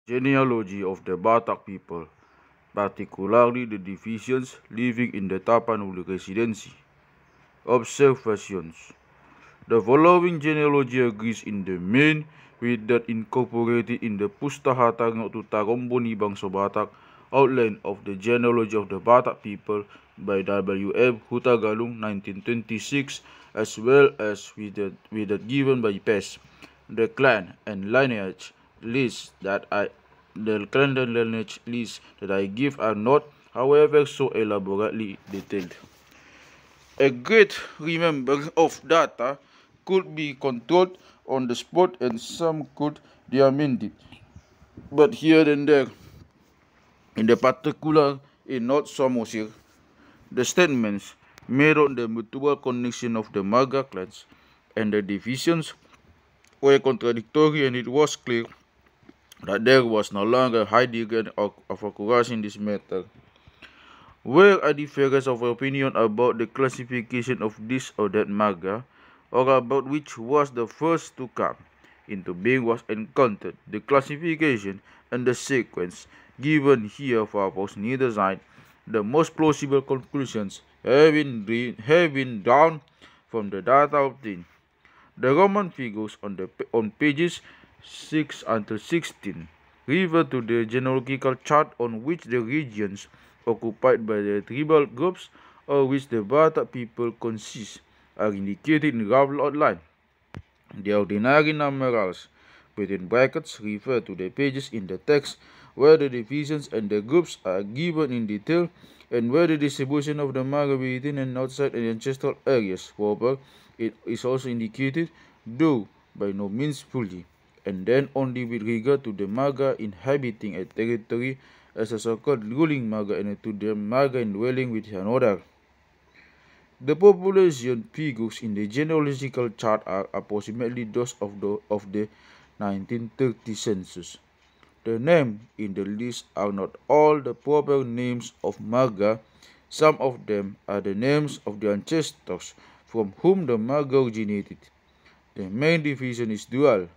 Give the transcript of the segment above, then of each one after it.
Genealogy of the Batak people, particularly the divisions living in the Tapanuli Residency. Observations. The following genealogy agrees in the main with that incorporated in the Pustahata Tutaromboni Bangsa Batak outline of the genealogy of the Batak people by W. F. Hutagalung 1926, as well as with that given by Pes. The clan and lineage lists that I give are not, however, so elaborately detailed. A great remember of data could be controlled on the spot and some could be amended, but here and there, in the particular in North Somerset, the statements made on the mutual connection of the Maga clans and the divisions were contradictory, and it was clear that there was no longer a high degree of accuracy in this matter. Where are differences of opinion about the classification of this or that Maga, or about which was the first to come into being was encountered? The classification and the sequence given here follows neither side. The most plausible conclusions have been drawn from the data obtained. The Roman figures on pages 6 until 16 refer to the genealogical chart on which the regions occupied by the tribal groups of which the Batak people consist are indicated in rough outline. The ordinary numerals within brackets refer to the pages in the text where the divisions and the groups are given in detail and where the distribution of the Maga within and outside the ancestral areas proper it is also indicated, though by no means fully, and then only with regard to the Maga inhabiting a territory as a so-called ruling Maga and to the Maga dwelling with another. The population figures in the genealogical chart are approximately those of the 1930 census. The names in the list are not all the proper names of Maga. Some of them are the names of the ancestors from whom the Maga originated. The main division is dual.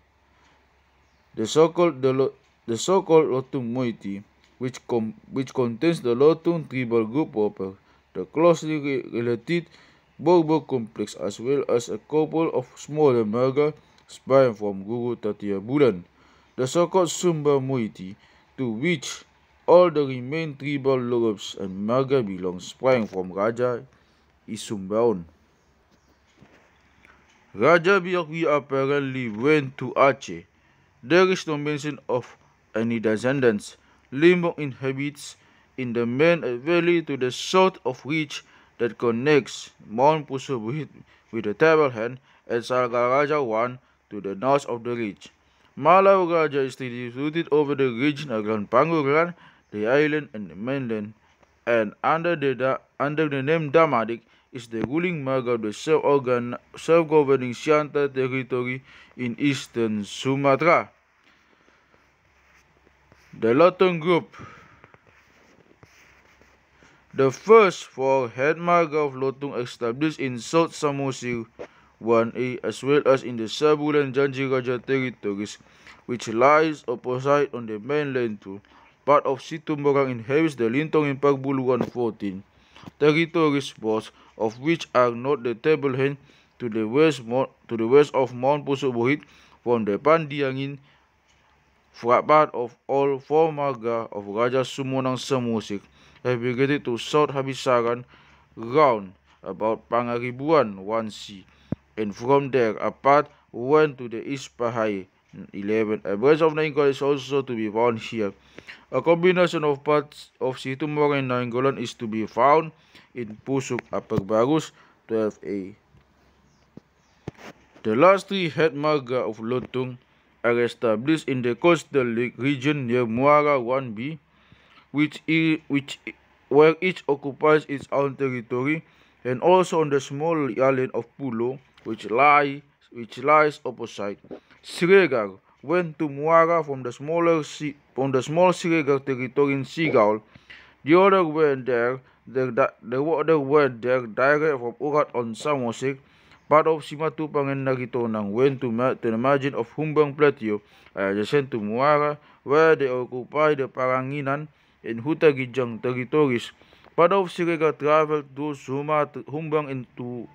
The so-called Lotung moiety, which contains the Lotung tribal group proper, the closely related Borbor complex, as well as a couple of smaller Maga sprang from Guru Tatia Bulan. The so-called Sumba moiety, to which all the remaining tribal lords and Maga belong, sprang from Raja Isumbaon. Raja Biakwi apparently went to Aceh. There is no mention of any descendants. Limbok inhabits in the main a valley to the south of which that connects Mount Pusubuhit with the Tableland and Salga Raja I to the north of the ridge. Malau Raja is distributed over the region around Panguran, the island and the mainland, and under the name Damadik is the ruling Maga of the self-governing Sianta territory in eastern Sumatra. The Lotung group. The first four head Maga of Lotung established in South Samosir 1A as well as in the Sabulan Janji Raja territories, which lies opposite on the mainland to part of Situmbarang inhabits the Lintong in Pagbuluan 14 territories, both of which are not the tableland to the west of Mount Pusubuhit from the Pandiangin, part of all four Maga of Raja Sumonang Samosir have migrated to South Habisaran round about Pangaribuan 1C, and from there a part went to the East Pahai 11. A branch of Nainggolan is also to be found here. A combination of parts of Situmbarang and Nainggolan is to be found in Pusuk Upper Barus 12A. The last three head Maga of Lotung are established in the coastal region near Muara 1B, where each occupies its own territory, and also on the small island of Pulo, which lies opposite. Siregar went to Muara from the small Siregar territory in Sigaul. The other went there direct from Urat on Samosir, Part of Simatu Pangennagitonang went to the margin of Humbang Plateau, adjacent to Muara, where they occupy the Paranginan and Hutagijang territories. Part of Sirega traveled to Humbang into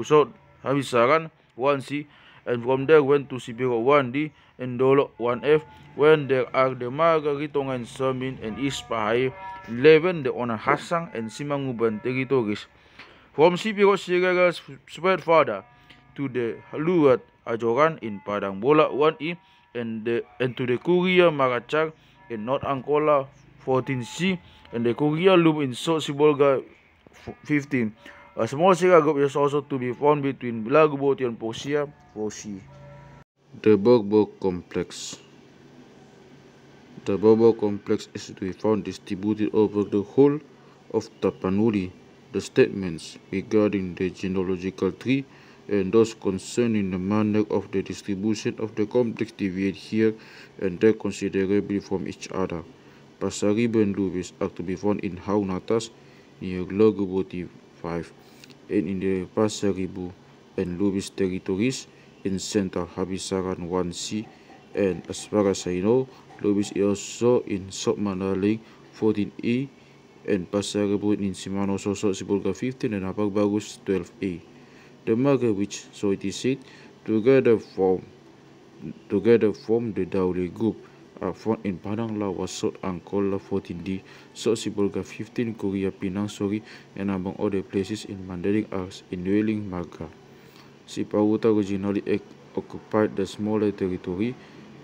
South Habisaran 1C, and from there went to Sibiro 1D and Dolo 1F, when there are the Margaritongan Samin and East Pahay 11, the Onahasang and Simanguban territories. From Sibiro, Sirega spread further to the Haluat Ajoran in Padang Bola 1E and to the Kuria Marachar in North Angola 14C and the Kuria Loop in South Sibolga 15. A small Sirega group is also to be found between Laguboti and Posia 4C. The Bogbog Complex. The Bogbog Complex is to be found distributed over the whole of Tapanuli. The statements regarding the genealogical tree and those concerning the manner of the distribution of the complex deviate here and there considerably from each other. Pasaribu and Lubis are to be found in Haunatas near Laguboti 5 and in the Pasaribu and Lubis territories in Central Habisaran 1C, and as far as I know, Lubis is also in South Manaling 14E and Pasaribu in Simano Soso Sibolga 15 and Apag Bagus 12A. The Maga, which, so it is said, together form the Dauli group, are found in Padang Lawa, South Angola 14D, South Sibolga 15, Korea Pinang Sori, and among other places in Mandarin as in Dwelling Maga. Sipawuta originally occupied the smaller territory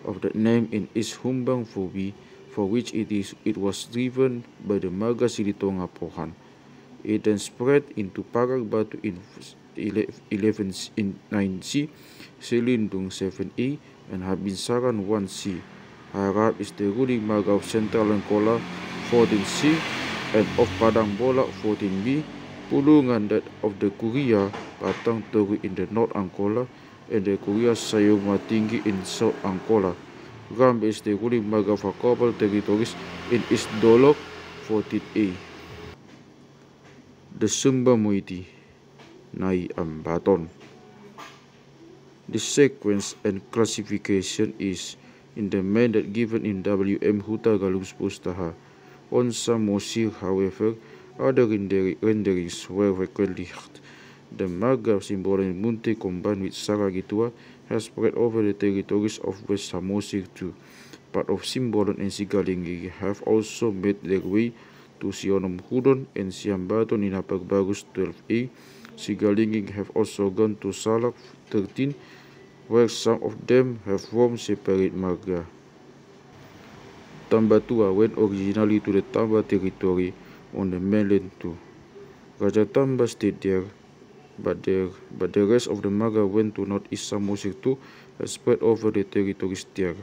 of that name in East Humbang Fobi, for which it was driven by the Maga Silitonga Pohan. It then spread into Parag Batu in 9C, Selindung 7A, and Habinsaran 1C. Harap is the ruling Maga of Central Angola 14C and of Padang Bola 14B, Pulungan that of the Kuria Patang Toru in the North Angola and the Kuria Sayong Matinggi in South Angola. Ram is the ruling Maga of a couple territories in East Dolok 14A. The Sumba Moiti Nai Ambaton. The sequence and classification is in the manner given in W.M. Huta Galung's Pustaha. On some Mosir, however, other renderings were frequently held. The Maga symbol in Munte combined with Saragitua has spread over the territories of West Samosir too. Part of Simbolon and Sigalingi have also made their way to Sionom Hudon and Siambaton in Apag Bagus 12A. Sigalingi have also gone to Salak 13, where some of them have formed separate Maga. Tambatua went originally to the Tamba territory on the mainland too. Raja Tamba stayed there, but the rest of the Maga went to Northeast Samosir too and spread over the territories there.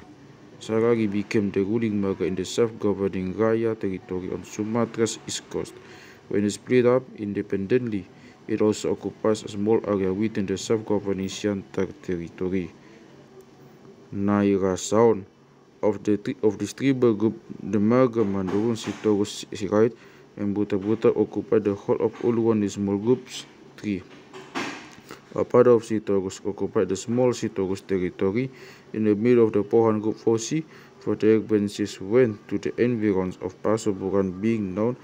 Saragi became the ruling Maga in the self-governing Raya territory on Sumatra's east coast. When it split up independently, it also occupies a small area within the self-governing Siantar territory. Naira Sound of this tribal group, the Maga, Mandurun, Sitorus, Sirait, and Buta occupied the whole of Uluwan, the small groups 3. A part of Sitorus occupied the small Sitorus territory in the middle of the Pohan Group 4C, for the benches went to the environs of Paso Buran, being known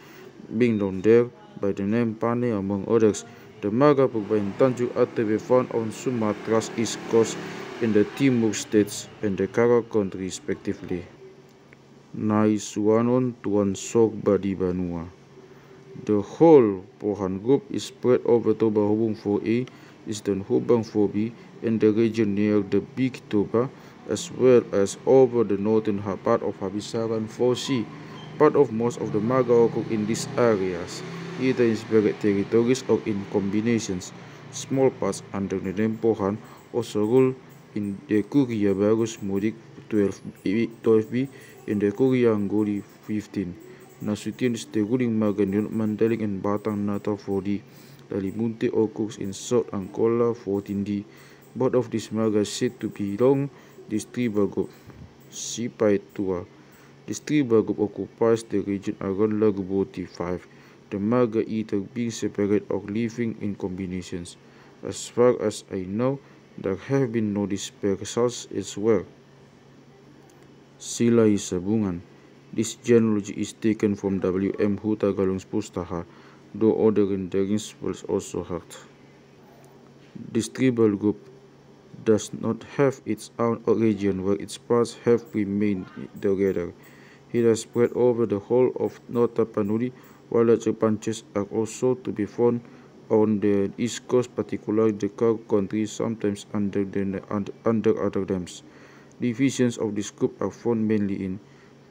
there by the name Pane among others. The Maga Purba in Tanjung are to be found on Sumatra's east coast in the Timur states and the Kara country respectively. Nai Suanon Tuan Sok Badi Banua. The whole Pohan group is spread over Toba Hubung 4A, Eastern Hubang 4B, and the region near the Big Toba, as well as over the northern part of Habisaran 4C. Part of most of the Maga occur in these areas, either in separate territories or in combinations. Small parts under the name Pohan also rule in the Kuria Bagus Mudik 12B and the Kuria Anggoli 15. Nasution is the ruling Maga in Mandaling and Batang Natal 4D. Lalimunte occurs in South Angola 14D. Both of these Maga said to belong this tribal group. Sipai Tua. This tribal group occupies the region around Laguboti 5. The Maga either being separate or living in combinations. As far as I know, there have been no dispersals elsewhere. Sila Sabungan. This genealogy is taken from W. M. Hutagalung's Pustaha, though other renderings were also heard. This tribal group does not have its own origin where its parts have remained together. It has spread over the whole of North Tapanuli, while larger branches are also to be found on the east coast, particularly the Kau country, sometimes under other names. Divisions of this group are found mainly in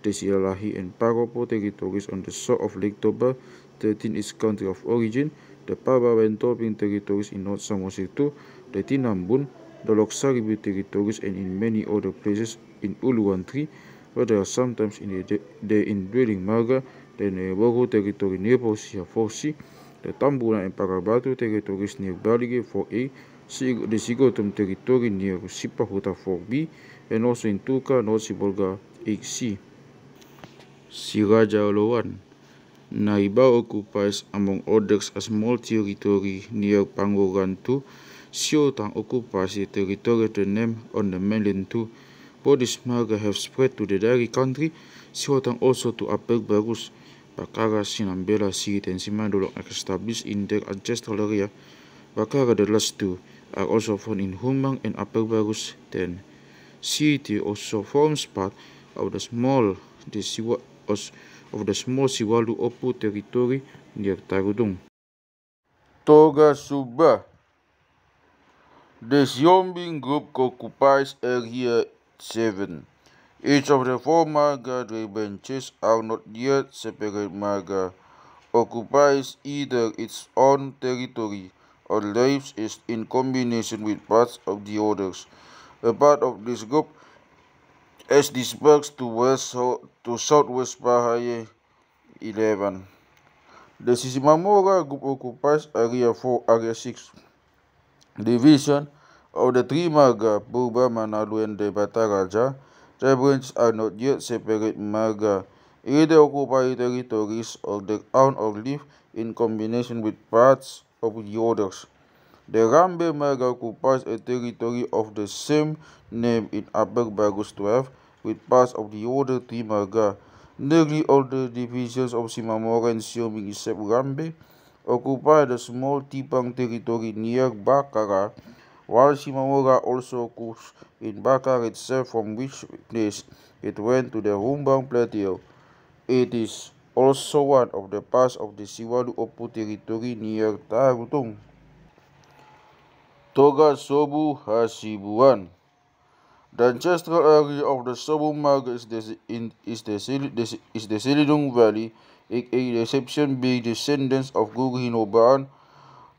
Tesialahi and Paropo territories on the shore of Lake Toba, 13 its country of origin, the Paba and Tolping territories in North Samosir II, the Tinambun, the Loksaribu territories, and in many other places in Uluan Tree, where there are sometimes in the indwelling Marga, the Nebogo territory near Posia Forsi, the Tambuna and Parabatu territories near Balige 4A, the Sigotum territory near Sipahuta 4B, and also in Tuka, North Sibolga 8C. Siraja Olowan. Naiba occupies, among others, a small territory near Pangoran too. Siotang occupies a territory the name on the mainland too. Both these Marga have spread to the Dari country, Siotang also to Upper Barus. Bakara, Sinambela, Sid, and Simandolong are established in their ancestral area. Bakara, the last two, are also found in Humang and Upper Barus. Then, City also forms part of the small Siwalu Opu territory near Tarudung. Toga Suba. The Siombing group occupies Area 7. Each of the four Marga branches are not yet separate Marga, occupies either its own territory or lives in combination with parts of the others. A part of this group is dispersed to southwest Bahaya 11. The Sisimamora group occupies Area 4, Area 6. Division of the three Marga, Purba, Manado, and the Bataraja. Their branches are not yet separate Marga. Either occupy territories of their own or live in combination with parts of the others. The Rambe Marga occupies a territory of the same name in Upper Bagus 12 with parts of the other three Marga. Nearly all the divisions of Simamora and Sioming except Rambe occupy the small Tipang territory near Bakara, while Simamora also occupies in Bakara itself, from which place it went to the Humbang Plateau. It is also one of the parts of the Siwalu Opu territory near Tarutung. Toga Sobu Hasibuan. The ancestral area of the Sobu Marga is the Silidung Valley, aka the exception being descendants of Guginobaan,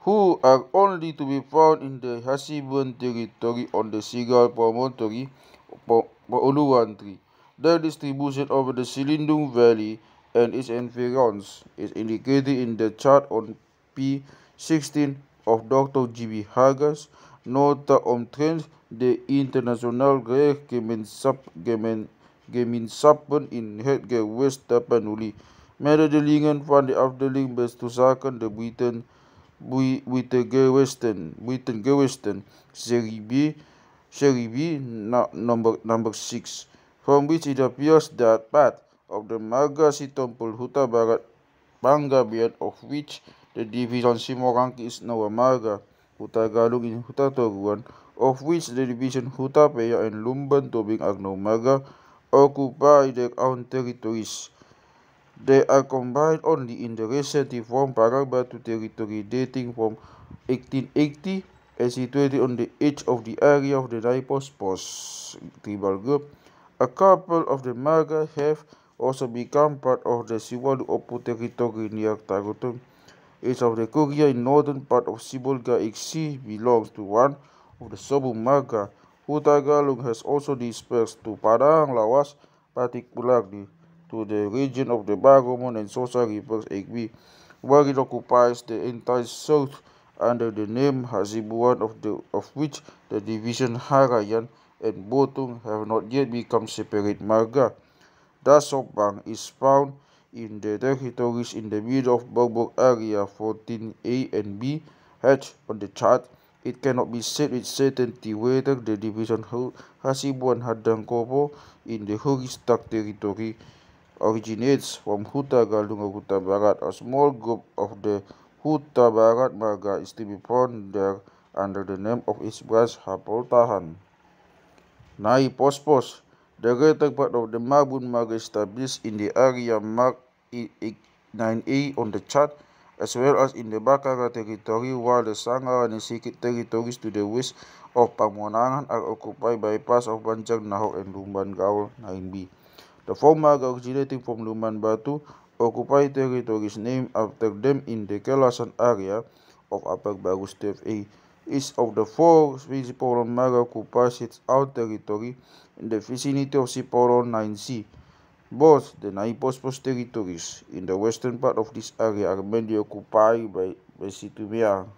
who are only to be found in the Hasibuan territory on the Sigal promontory, Uluwan Tree. Their distribution over the Silindung Valley and its environs is indicated in the chart on P16 of Dr. G.B. Hagas, Nota omtrent de international gemensappen in het West Tapanuli. Mededelingen van de afdeling bestuurzaken de Buitengewesten, Serie B, number 6, from which it appears that part of the Margasi Temple Huta Barat Pangabian, of which the division Simoranki is now a Marga, Huta Galung in Huta Toruan, of which the division Huta Peya and Lumban Tobing are now Marga, occupy their own territories. They are combined only in the recently formed Parabatu territory dating from 1880 and situated on the edge of the area of the Naipos Post tribal group. A couple of the Marga have also become part of the Siwalu Opu territory near Tarutung. Each of the Kuria in northern part of Sibolga XC belongs to one of the Sobu Marga. Hutagalung has also dispersed to Padang Lawas, particularly to the region of the Bagomon and Sosa rivers Egbi, where it occupies the entire south under the name Hasibuan, of which the division Harayan and Botung have not yet become separate Marga. Dasopang is found in the territories in the middle of Borbog area 14A and B, hatched on the chart. it cannot be said with certainty whether the division Hasibuan Hadangkopo in the Huristak territory originates from Huta Galung or Huta Barat. A small group of the Huta Barat Marga is to be found there under the name of its branch Hapoltahan. Nai Pospos, the greater part of the Mabun Marga established in the area marked 9A on the chart, as well as in the Bakara territory, while the Sangara and Sikit territories to the west of Pamonangan are occupied by parts of Banjar Nahok and Lumban Gaul 9B. The four Marga originating from Lumban Batu occupy territories named after them in the Kelasan area of Upper Baru State A. Each of the four Siporon Marga occupies its own territory in the vicinity of Siporon 9C. Both the Naipospos territories in the western part of this area are mainly occupied by Situmiang.